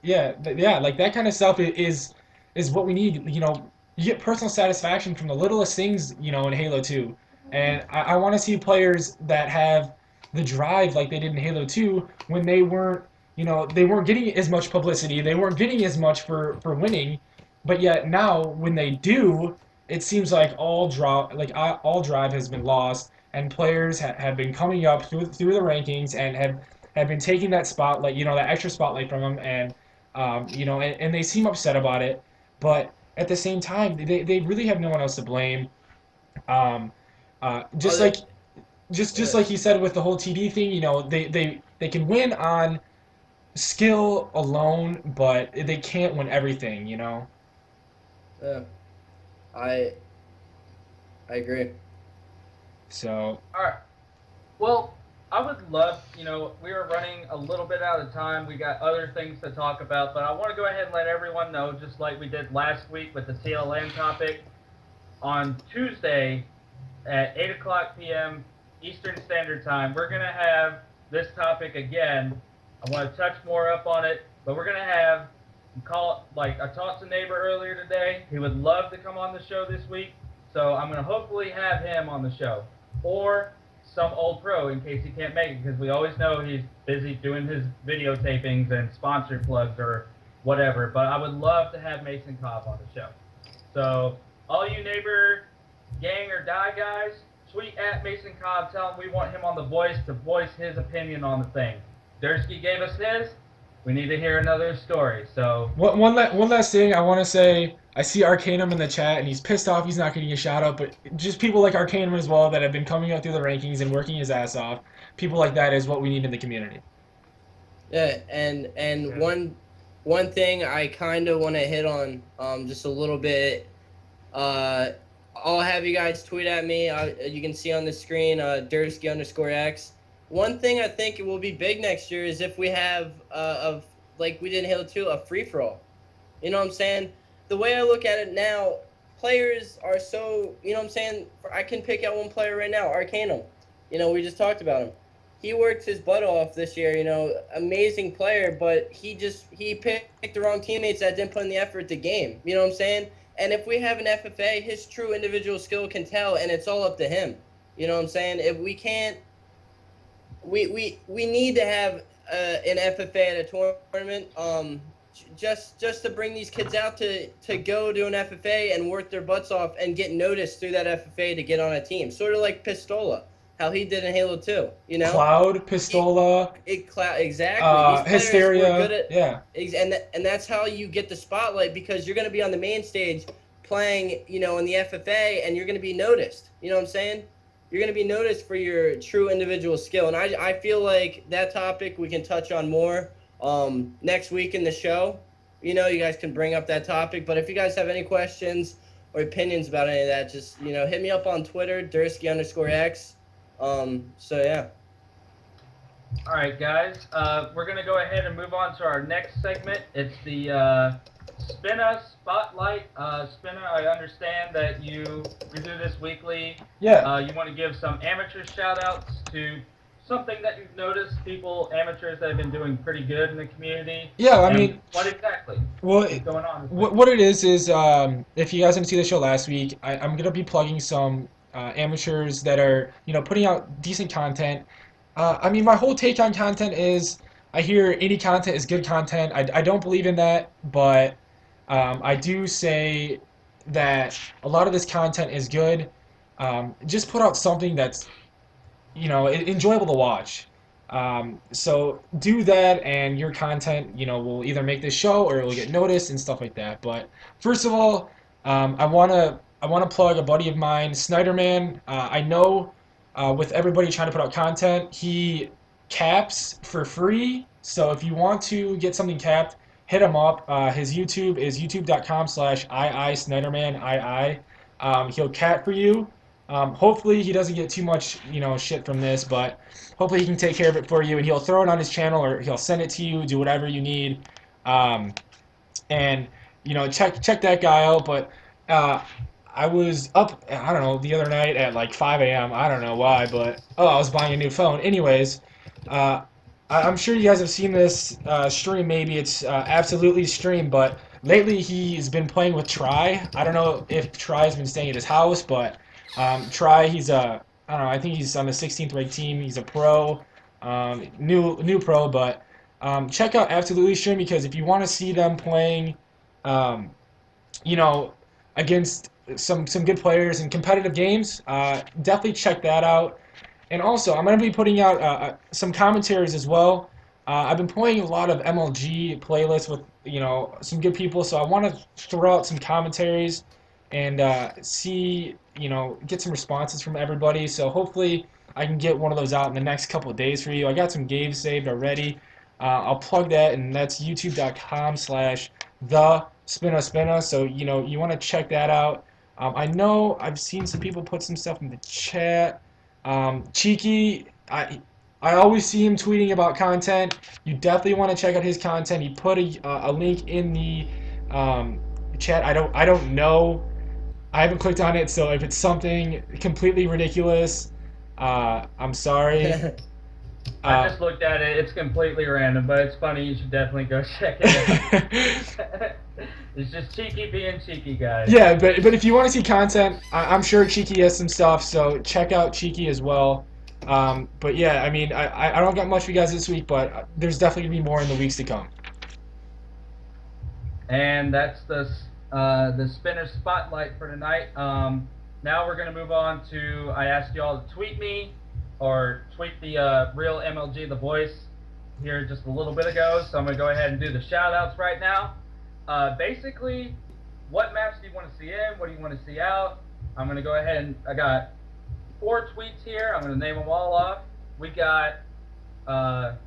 Yeah, like that kind of stuff is what we need. You get personal satisfaction from the littlest things, in Halo 2. And I want to see players that have the drive like they did in Halo 2 when they weren't getting as much publicity, they weren't getting as much for winning, but yet now when they do, it seems like all drive has been lost, and players have been coming up through the rankings and have been taking that spotlight, that extra spotlight from them, and they seem upset about it, but at the same time, they really have no one else to blame. Um, Oh, just like just yeah, like you said with the whole TD thing, they can win on skill alone, but they can't win everything. yeah. I I agree. So All right. Well, I would love, we are running a little bit out of time. We got other things to talk about, but I want to go ahead and let everyone know, just like we did last week with the CLN topic, on Tuesday at 8 o'clock p.m. Eastern Standard Time, we're going to have this topic again. I want to touch more up on it, but we're going to have, I talked to a neighbor earlier today. He would love to come on the show this week, so I'm going to hopefully have him on the show. Or some old pro in case he can't make it, because we always know he's busy doing his videotapings and sponsor plugs or whatever. But I would love to have Mason Cobb on the show. So all you neighbor gang or die guys, tweet at Mason Cobb, tell him we want him on the voice to voice his opinion on the thing. Dursky gave us his. We need to hear another story. So one last thing I want to say. I see Arcanum in the chat, and he's pissed off he's not getting a shout out. But just people like Arcanum as well that have been coming up through the rankings and working his ass off. People like that is what we need in the community. Yeah, and yeah. one thing I kind of want to hit on just a little bit. Uh, I'll have you guys tweet at me. You can see on the screen Dursky_X. One thing I think it will be big next year is if we have of like we did in Halo 2 a free for all. You know what I'm saying? The way I look at it now, players are so, you know what I'm saying? I can pick out one player right now, Arcanum. We just talked about him. He worked his butt off this year, amazing player, but he picked the wrong teammates that didn't put in the effort to game. You know what I'm saying? And if we have an FFA, his true individual skill can tell, and it's all up to him. You know what I'm saying? If we can't, we need to have an FFA at a tournament. Just to bring these kids out to go do an FFA and work their butts off and get noticed through that FFA to get on a team. Sort of like Pistola, how he did in Halo 2, Cloud, Pistola, Exactly. These players were good Hysteria, at, yeah. and that's how you get the spotlight, because you're going to be on the main stage playing, in the FFA, and you're going to be noticed. You know what I'm saying? You're going to be noticed for your true individual skill, and I feel like that topic we can touch on more next week in the show. You guys can bring up that topic, but if you guys have any questions or opinions about any of that, just hit me up on Twitter, Dursky_X. So yeah. all right, guys, we're going to go ahead and move on to our next segment. It's the Spinna Spotlight. Spinna, I understand that you do this weekly. Yeah. You want to give some amateur shout-outs to something that you've noticed, amateurs that have been doing pretty good in the community. Yeah, I And mean, what exactly well, is going on this week? what it is if you guys didn't see the show last week, I'm gonna be plugging some amateurs that are putting out decent content. I mean, my whole take on content is I hear any content is good content. I don't believe in that, but I do say that a lot of this content is good. Just put out something that's enjoyable to watch. So do that, and your content, will either make this show or it will get noticed and stuff like that. But first of all, I wanna plug a buddy of mine, Snyderman. I know with everybody trying to put out content, he caps for free. So if you want to get something capped, hit him up. His YouTube is youtube.com/II Snyderman II. He'll cap for you. Hopefully he doesn't get too much, shit from this, but hopefully he can take care of it for you, and he'll throw it on his channel or he'll send it to you, do whatever you need, um, and check that guy out. But I was up, I don't know, the other night at like 5 a.m. I don't know why, but I was buying a new phone. Anyways, uh, I'm sure you guys have seen this stream. Maybe it's absolutely stream, but lately he's been playing with Try. I don't know if Try's been staying at his house, but Try, he's a I don't know. I think he's on the 16th ranked team. He's a pro, new pro. But check out Absolutely Stream because if you want to see them playing, um, you know, against some good players in competitive games, definitely check that out. And also, I'm going to be putting out some commentaries as well. I've been playing a lot of MLG playlists with some good people, so I want to throw out some commentaries and see get some responses from everybody. So hopefully I can get one of those out in the next couple of days for you. I got some games saved already. I'll plug that, and that's youtube.com/the So you want to check that out. I know I've seen some people put some stuff in the chat. Cheeky, I always see him tweeting about content. You definitely want to check out his content. He put a link in the chat. I don't know. I haven't clicked on it, so if it's something completely ridiculous, I'm sorry. I just looked at it. It's completely random, but it's funny. You should definitely go check it out. It's just Cheeky being cheeky, guys. Yeah, but if you want to see content, I'm sure Cheeky has some stuff, so check out Cheeky as well. But yeah, I mean, I don't got much for you guys this week, but there's definitely gonna be more in the weeks to come. And that's the spinner spotlight for tonight. Now we're gonna move on to. I asked you all to tweet me or tweet the real MLG The Voice here just a little bit ago. So I'm gonna go ahead and do the shout outs right now. Basically, what maps do you want to see in? What do you want to see out? I'm gonna go ahead and I got 4 tweets here. I'm gonna name them all off. We got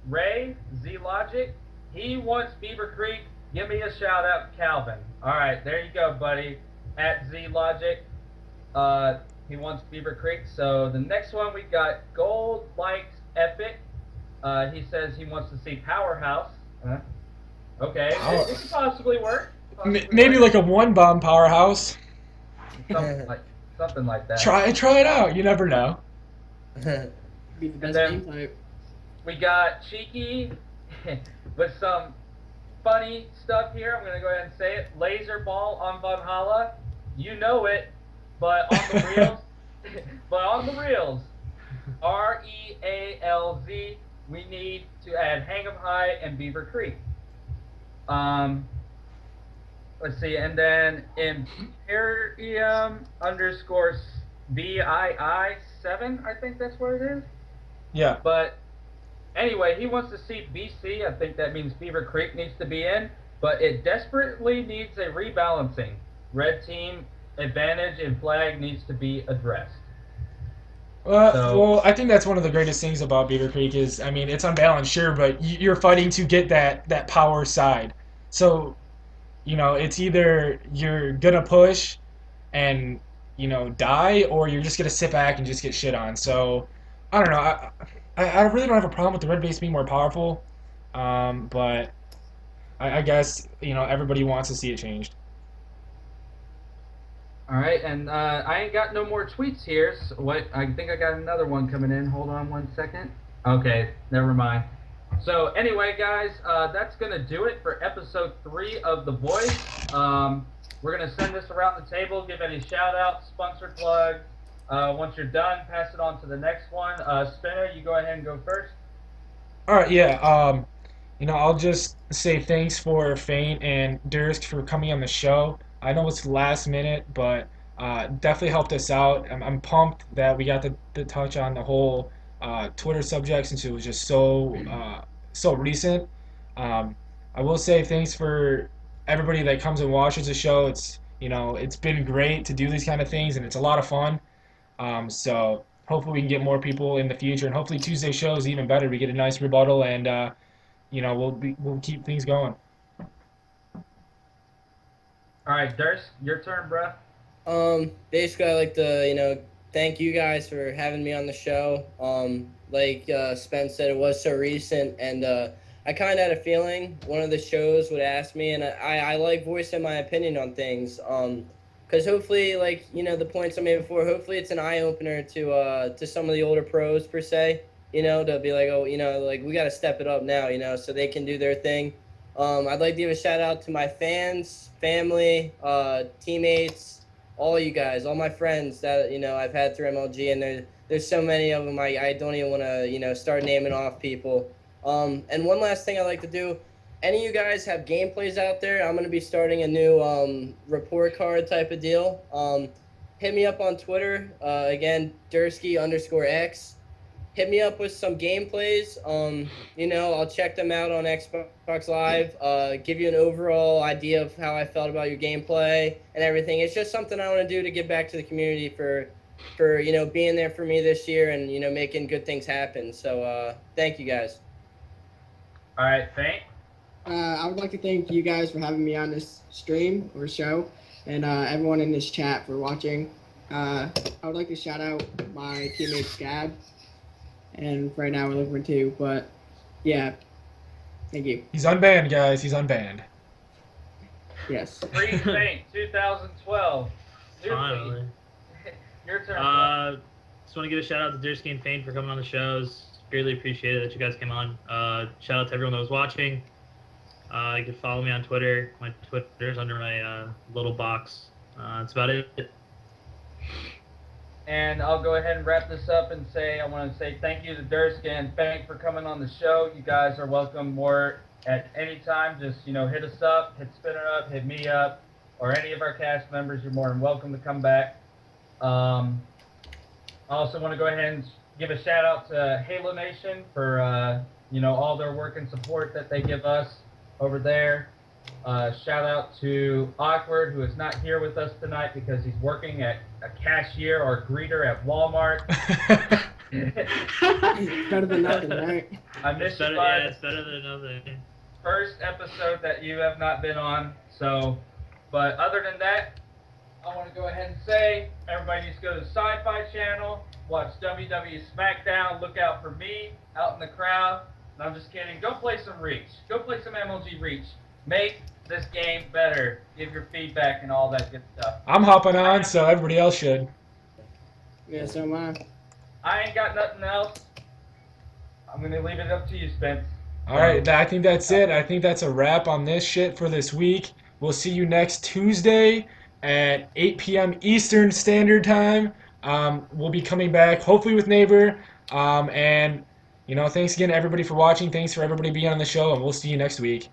Ray Z Logic. He wants Beaver Creek. Give me a shout out, Calvin. All right, there you go, buddy. At Z Logic. He wants Beaver Creek. So the next one we got Gold Likes Epic. He says he wants to see Powerhouse. Okay, it could possibly work. Maybe like a one bomb powerhouse. Something like that. Try it out. You never know. Be the best then- game type. We got Cheeky with some funny stuff here. I'm gonna go ahead and say it. Laser ball on Valhalla. You know it, but on the reels. REALZ. We need to add Hang'em High and Beaver Creek. Let's see, and then Imperium _ VII7, I think that's what it is. Yeah. But anyway, he wants to see BC. I think that means Beaver Creek needs to be in, but it desperately needs a rebalancing. Red team advantage in flag needs to be addressed. Well, I think that's one of the greatest things about Beaver Creek is, I mean, it's unbalanced, sure, but you're fighting to get that power side. So, it's either you're gonna push and die, or you're just gonna sit back and just get shit on. So, I don't know. I really don't have a problem with the red base being more powerful, but I guess everybody wants to see it changed. All right, and I ain't got no more tweets here. So I think I got another one coming in. Hold on one second. Okay, never mind. So anyway, guys, that's gonna do it for episode 3 of The Voice. We're gonna send this around the table. Give any shout outs, sponsor plugs. Once you're done, pass it on to the next one. Spinner, you go ahead and go first. All right, yeah. I'll just say thanks for Faint and Dursk for coming on the show. I know it's last minute, but definitely helped us out. I'm pumped that we got the touch on the whole Twitter subject since it was just so recent. I will say thanks for everybody that comes and watches the show. It's been great to do these kind of things, and it's a lot of fun. So hopefully we can get more people in the future, and hopefully Tuesday show is even better. We get a nice rebuttal, and we'll keep things going. All right, Durst, your turn, bruh. Basically, I'd like to, thank you guys for having me on the show. Like Spence said, it was so recent, and I kind of had a feeling one of the shows would ask me, and I like voicing my opinion on things. Because hopefully, the points I made before, hopefully it's an eye-opener to some of the older pros, per se. to be like, oh, like we got to step it up now, so they can do their thing. I'd like to give a shout out to my fans, family, teammates, all you guys, all my friends that I've had through MLG, and there's so many of them. I don't even want to start naming off people. And one last thing I like to do. Any of you guys have gameplays out there? I'm gonna be starting a new report card type of deal. Hit me up on Twitter. Again, Dursky_X. Hit me up with some gameplays. I'll check them out on Xbox Live. Give you an overall idea of how I felt about your gameplay and everything. It's just something I want to do to give back to the community for being there for me this year and making good things happen. So thank you guys. All right, thanks. I would like to thank you guys for having me on this stream or show, and everyone in this chat for watching. I would like to shout out my teammate Scab, and right now we're looking for 2, but yeah, thank you. He's unbanned, guys. He's unbanned. Yes. Free Saint 2012. Finally. Your turn. Just want to give a shout out to Dursky and Faint for coming on the shows. Greatly appreciate it that you guys came on. Shout out to everyone that was watching. You can follow me on Twitter. My Twitter's under my little box. That's about it. And I'll go ahead and wrap this up and say I want to say thank you to Dursky and Fank for coming on the show. You guys are welcome more at any time. Just hit us up, hit Spinner up, hit me up, or any of our cast members. You're more than welcome to come back. I also want to go ahead and give a shout out to Halo Nation for all their work and support that they give us over there. Shout out to Awkward, who is not here with us tonight because he's working at a cashier or greeter at Walmart. Better than nothing, right? I miss you, bud. Yeah, it's better than nothing. First episode that you have not been on. So, but other than that, I want to go ahead and say everybody needs to go to the Sci-Fi channel, watch WWE SmackDown, look out for me out in the crowd. No, I'm just kidding. Go play some Reach. Go play some MLG Reach. Make this game better. Give your feedback and all that good stuff. I'm hopping on, so everybody else should. Yeah, so am I. I ain't got nothing else. I'm going to leave it up to you, Spence. All right, I think that's it. I think that's a wrap on this shit for this week. We'll see you next Tuesday at 8 p.m. Eastern Standard Time. We'll be coming back, hopefully with Neighbor. And, thanks again to everybody for watching. Thanks for everybody being on the show, and we'll see you next week.